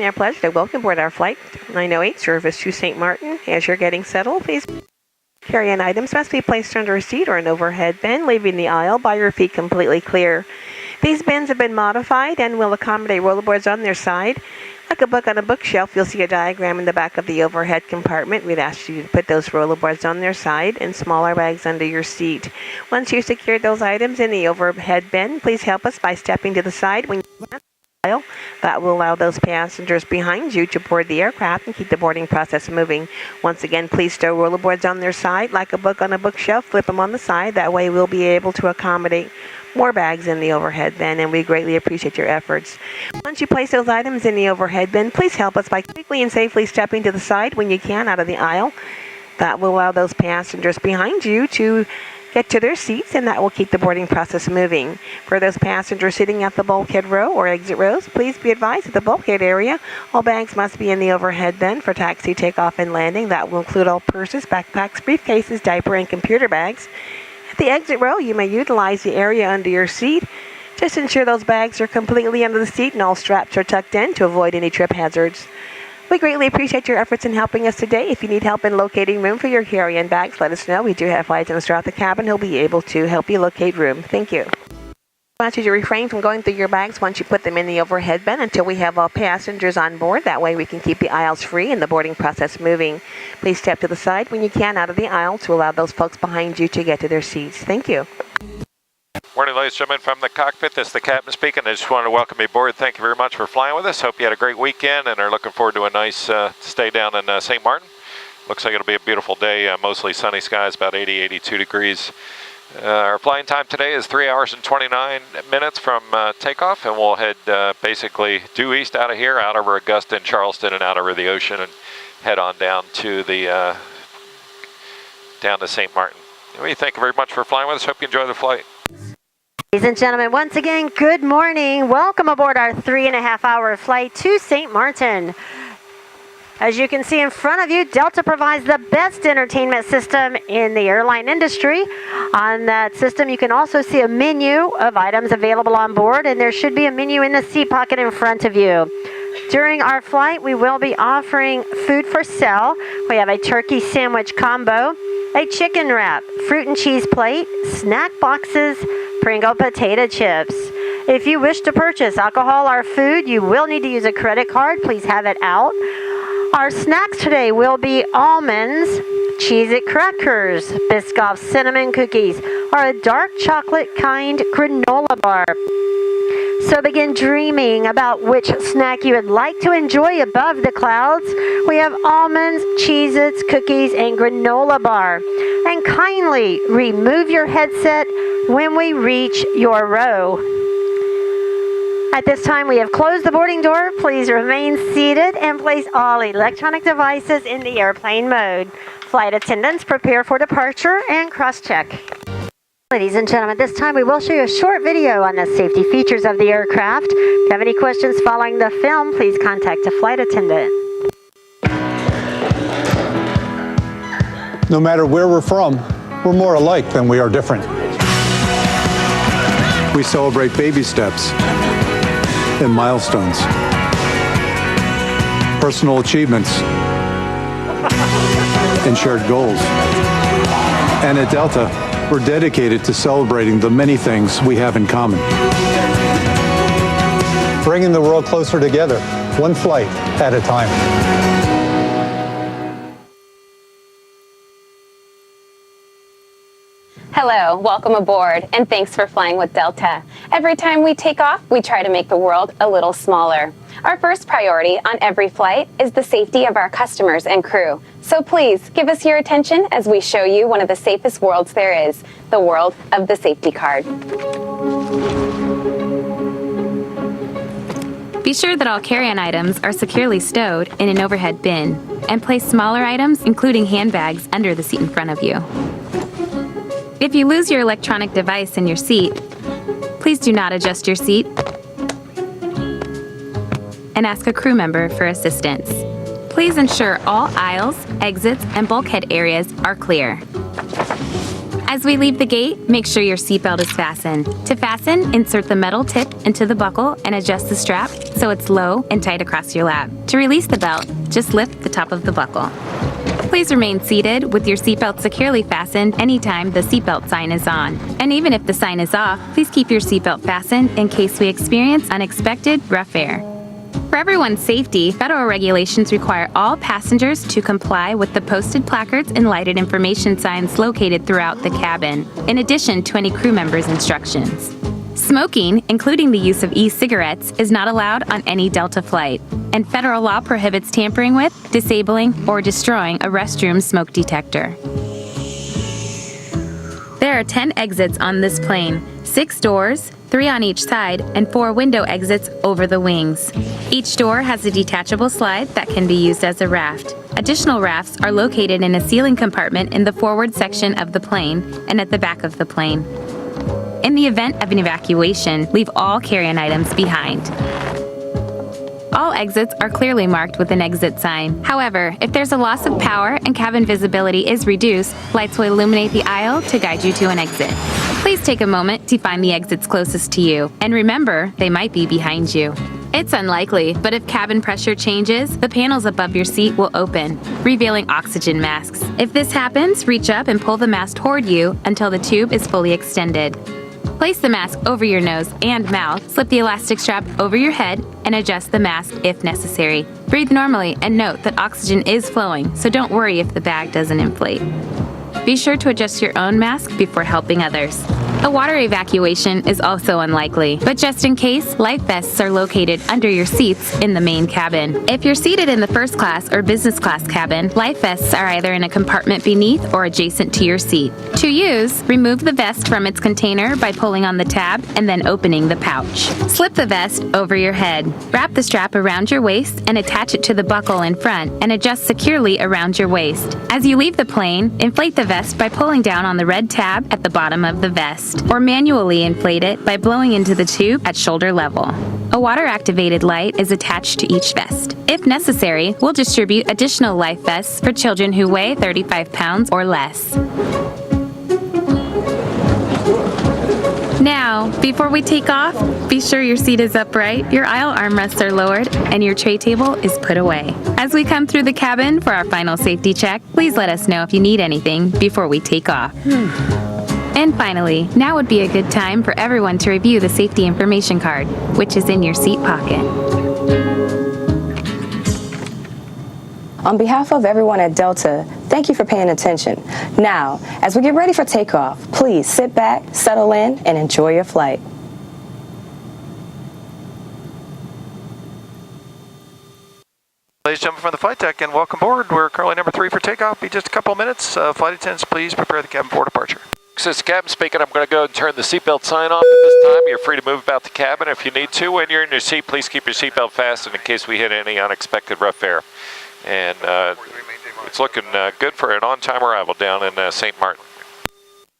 Our pleasure to welcome aboard our flight 908 service to St. Maarten. As you're getting settled, please carry-on items must be placed under a seat or an overhead bin, leaving the aisle by your feet completely clear. These bins have been modified and will accommodate rollerboards on their side. Like a book on a bookshelf, you'll see a diagram in the back of the overhead compartment. We'd ask you to put those rollerboards on their side and smaller bags under your seat. Once you've secured those items in the overhead bin, please help us by stepping to the side when you pass the aisle. That will allow those passengers behind you to board the aircraft and keep the boarding process moving. Once again, please stow rollerboards on their side. Like a book on a bookshelf, flip them on the side. That way we'll be able to accommodate more bags in the overhead bin, and we greatly appreciate your efforts. Once you place those items in the overhead bin, please help us by quickly and safely stepping to the side when you can out of the aisle. That will allow those passengers behind you to get to their seats, and that will keep the boarding process moving. For those passengers sitting at the bulkhead row or exit rows, please be advised at the bulkhead area, all bags must be in the overhead bin for taxi, takeoff, and landing. That will include all purses, backpacks, briefcases, diaper, and computer bags. At the exit row, you may utilize the area under your seat. Just ensure those bags are completely under the seat and all straps are tucked in to avoid any trip hazards. We greatly appreciate your efforts in helping us today. If you need help in locating room for your carry-on bags, let us know. We do have flight attendants throughout the cabin who'll be able to help you locate room. Thank you. I want you to refrain from going through your bags once you put them in the overhead bin until we have all passengers on board. That way we can keep the aisles free and the boarding process moving. Please step to the side when you can out of the aisle to allow those folks behind you to get to their seats. Thank you. Morning, ladies and gentlemen, from the cockpit. This is the captain speaking. I just wanted to welcome you aboard. Thank you very much for flying with us. Hope you had a great weekend and are looking forward to a nice stay down in St. Maarten. Looks like it'll be a beautiful day, mostly sunny skies, about 80, 82 degrees. Our flying time today is 3 hours and 29 minutes from takeoff, and we'll head basically due east out of here, out over Augusta and Charleston, and out over the ocean, and head on down to the down to St. Maarten. We thank you very much for flying with us. Hope you enjoy the flight. Ladies and gentlemen, once again, good morning. Welcome aboard our 3.5-hour flight to St. Maarten. As you can see in front of you, Delta provides the best entertainment system in the airline industry. On that system, you can also see a menu of items available on board, and there should be a menu in the seat pocket in front of you. During our flight, we will be offering food for sale. We have a turkey sandwich combo, a chicken wrap, fruit and cheese plate, snack boxes, Pringle potato chips. If you wish to purchase alcohol or food, you will need to use a credit card. Please have it out. Our snacks today will be almonds, Cheez-It crackers, Biscoff cinnamon cookies, or a dark chocolate kind granola bar. So begin dreaming about which snack you would like to enjoy above the clouds. We have almonds, Cheez-Its, cookies, and granola bar. And kindly remove your headset when we reach your row. At this time, we have closed the boarding door. Please remain seated and place all electronic devices in the airplane mode. Flight attendants, prepare for departure and cross-check. Ladies and gentlemen, this time we will show you a short video on the safety features of the aircraft. If you have any questions following the film, please contact a flight attendant. No matter where we're from, we're more alike than we are different. We celebrate baby steps and milestones, personal achievements, and shared goals. And at Delta, we're dedicated to celebrating the many things we have in common. Bringing the world closer together, one flight at a time. Hello, welcome aboard, and thanks for flying with Delta. Every time we take off, we try to make the world a little smaller. Our first priority on every flight is the safety of our customers and crew. So please, give us your attention as we show you one of the safest worlds there is, the world of the safety card. Be sure that all carry-on items are securely stowed in an overhead bin, and place smaller items, including handbags, under the seat in front of you. If you lose your electronic device in your seat, please do not adjust your seat and ask a crew member for assistance. Please ensure all aisles, exits, and bulkhead areas are clear. As we leave the gate, make sure your seatbelt is fastened. To fasten, insert the metal tip into the buckle and adjust the strap so it's low and tight across your lap. To release the belt, just lift the top of the buckle. Please remain seated with your seatbelt securely fastened anytime the seatbelt sign is on. And even if the sign is off, please keep your seatbelt fastened in case we experience unexpected rough air. For everyone's safety, federal regulations require all passengers to comply with the posted placards and lighted information signs located throughout the cabin, in addition to any crew members' instructions. Smoking, including the use of e-cigarettes, is not allowed on any Delta flight, and federal law prohibits tampering with, disabling, or destroying a restroom smoke detector. There are 10 exits on this plane, 6 doors, 3 on each side, and 4 window exits over the wings. Each door has a detachable slide that can be used as a raft. Additional rafts are located in a ceiling compartment in the forward section of the plane and at the back of the plane. In the event of an evacuation, leave all carry-on items behind. All exits are clearly marked with an exit sign. However, if there's a loss of power and cabin visibility is reduced, lights will illuminate the aisle to guide you to an exit. Please take a moment to find the exits closest to you, and remember, they might be behind you. It's unlikely, but if cabin pressure changes, the panels above your seat will open, revealing oxygen masks. If this happens, reach up and pull the mask toward you until the tube is fully extended. Place the mask over your nose and mouth, slip the elastic strap over your head, and adjust the mask if necessary. Breathe normally and note that oxygen is flowing, so don't worry if the bag doesn't inflate. Be sure to adjust your own mask before helping others. A water evacuation is also unlikely, but just in case, life vests are located under your seats in the main cabin. If you're seated in the first class or business class cabin, life vests are either in a compartment beneath or adjacent to your seat. To use, remove the vest from its container by pulling on the tab and then opening the pouch. Slip the vest over your head. Wrap the strap around your waist and attach it to the buckle in front and adjust securely around your waist. As you leave the plane, inflate the vest by pulling down on the red tab at the bottom of the vest, or manually inflate it by blowing into the tube at shoulder level. A water-activated light is attached to each vest. If necessary, we'll distribute additional life vests for children who weigh 35 pounds or less. Now, before we take off, be sure your seat is upright, your aisle armrests are lowered, and your tray table is put away. As we come through the cabin for our final safety check, please let us know if you need anything before we take off. And finally, now would be a good time for everyone to review the safety information card, which is in your seat pocket. On behalf of everyone at Delta, thank you for paying attention. Now, as we get ready for takeoff, please sit back, settle in, and enjoy your flight. Ladies and gentlemen from the flight deck, and welcome aboard. We're currently number 3 for takeoff. Be just a couple of minutes. Flight attendants, please prepare the cabin for departure. This is the captain speaking. I'm going to go and turn the seatbelt sign off at this time. You're free to move about the cabin if you need to. When you're in your seat, please keep your seatbelt fastened in case we hit any unexpected rough air. And it's looking good for an on-time arrival down in St. Maarten.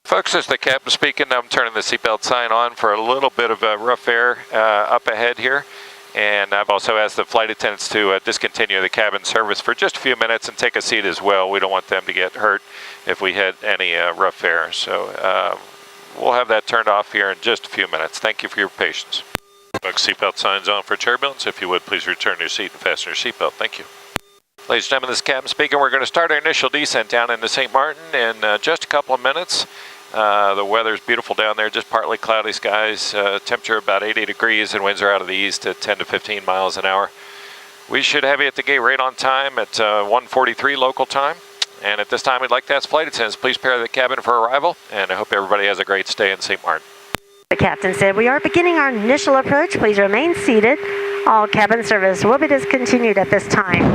Folks, this is the captain speaking. I'm turning the seatbelt sign on for a little bit of rough air up ahead here. And I've also asked the flight attendants to discontinue the cabin service for just a few minutes and take a seat as well. We don't want them to get hurt if we hit any rough air. So we'll have that turned off here in just a few minutes. Thank you for your patience. Folks, seatbelt signs on for turbulence. If you would, please return your seat and fasten your seatbelt. Thank you. Ladies and gentlemen, this is Captain speaking. We're going to start our initial descent down into St. Maarten in just a couple of minutes. The weather's beautiful down there, just partly cloudy skies, temperature about 80 degrees and winds are out of the east at 10 to 15 miles an hour. We should have you at the gate right on time at 1:43 local time. And at this time, we'd like to ask flight attendants, please prepare the cabin for arrival, and I hope everybody has a great stay in St. Maarten. The captain said, we are beginning our initial approach. Please remain seated. All cabin service will be discontinued at this time.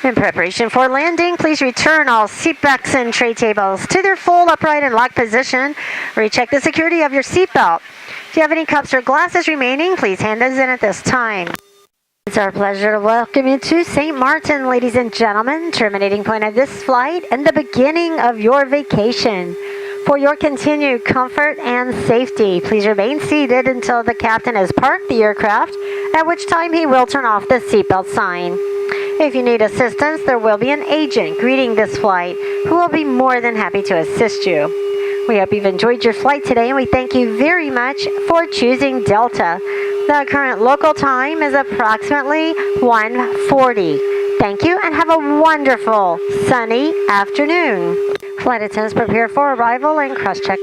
In preparation for landing, please return all seat backs and tray tables to their full upright and locked position. Recheck the security of your seatbelt. If you have any cups or glasses remaining, please hand those in at this time. It's our pleasure to welcome you to St. Maarten, ladies and gentlemen, terminating point of this flight and the beginning of your vacation. For your continued comfort and safety, please remain seated until the captain has parked the aircraft, at which time he will turn off the seatbelt sign. If you need assistance, there will be an agent greeting this flight who will be more than happy to assist you. We hope you've enjoyed your flight today, and we thank you very much for choosing Delta. The current local time is approximately 1:40. Thank you, and have a wonderful sunny afternoon. Flight attendants prepare for arrival and cross-check.